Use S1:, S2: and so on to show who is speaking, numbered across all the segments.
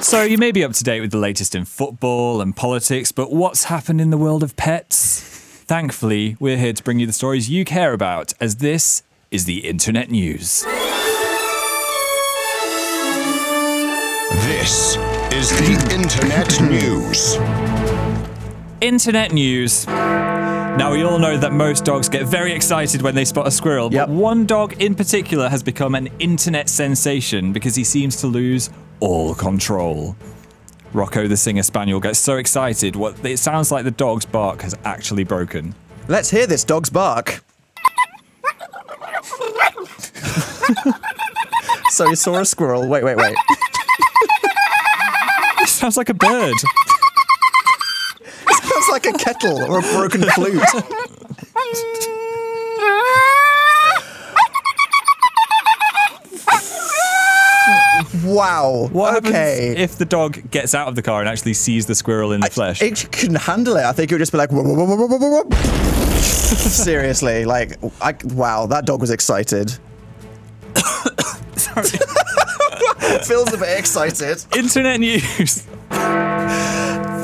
S1: So you may be up to date with the latest in football and politics, but what's happened in the world of pets? Thankfully, we're here to bring you the stories you care about, as this is the Internet News.
S2: This is the Internet News.
S1: Internet News. Now, we all know that most dogs get very excited when they spot a squirrel, but one dog in particular has become an internet sensation because he seems to lose all control. Rocco the Singer Spaniel gets so excited, it sounds like the dog's bark has actually broken.
S3: Let's hear this dog's bark. So he saw a squirrel. Wait.
S1: It sounds like a bird.
S3: Sounds like a kettle or a broken flute. Wow.
S1: What happens if the dog gets out of the car and actually sees the squirrel in the flesh?
S3: It couldn't handle it. I think it would just be like, whoa, whoa, whoa, whoa, whoa, whoa. Seriously, like, wow, that dog was excited.
S1: Sorry.
S3: Phil's a bit excited.
S1: Internet News.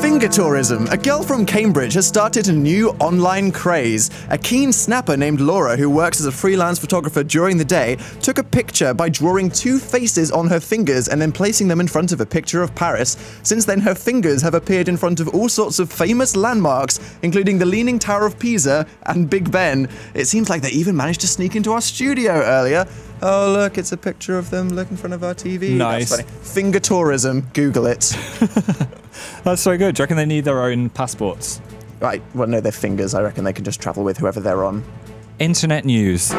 S3: Finger tourism. A girl from Cambridge has started a new online craze. A keen snapper named Laura, who works as a freelance photographer during the day, took a picture by drawing two faces on her fingers and then placing them in front of a picture of Paris. Since then, her fingers have appeared in front of all sorts of famous landmarks, including the Leaning Tower of Pisa and Big Ben. It seems like they even managed to sneak into our studio earlier. Oh, look, it's a picture of them looking in front of our TV.
S1: Nice.
S3: That's funny. Finger tourism. Google it.
S1: That's so good. Do you reckon they need their own passports?
S3: Right, well, no, they're fingers. I reckon they can just travel with whoever they're on.
S1: Internet News.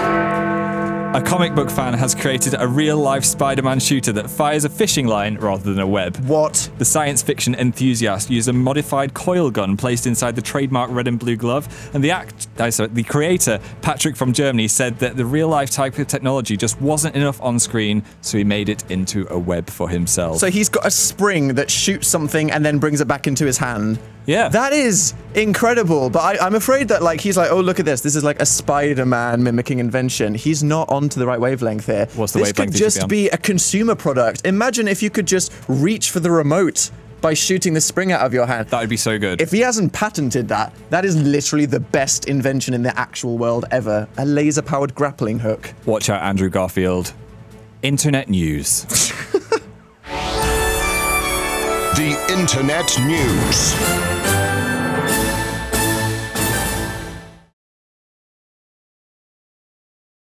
S1: A comic book fan has created a real-life Spider-Man shooter that fires a fishing line rather than a web.
S3: What?
S1: The science fiction enthusiast used a modified coil gun placed inside the trademark red and blue glove, and the creator, Patrick from Germany, said that the real-life type of technology just wasn't enough on screen, so he made it into a web for himself.
S3: So he's got a spring that shoots something and then brings it back into his hand.
S1: Yeah.
S3: That is incredible, but I'm afraid that, like, he's like, oh, look at this. This is like a Spider-Man mimicking invention. He's not onto the right wavelength here.
S1: What's the
S3: wavelength? This could just be a consumer product. Imagine if you could just reach for the remote by shooting the spring out of your hand.
S1: That would be so good.
S3: If he hasn't patented that, that is literally the best invention in the actual world ever. A laser-powered grappling hook.
S1: Watch out, Andrew Garfield. Internet News.
S2: The Internet News.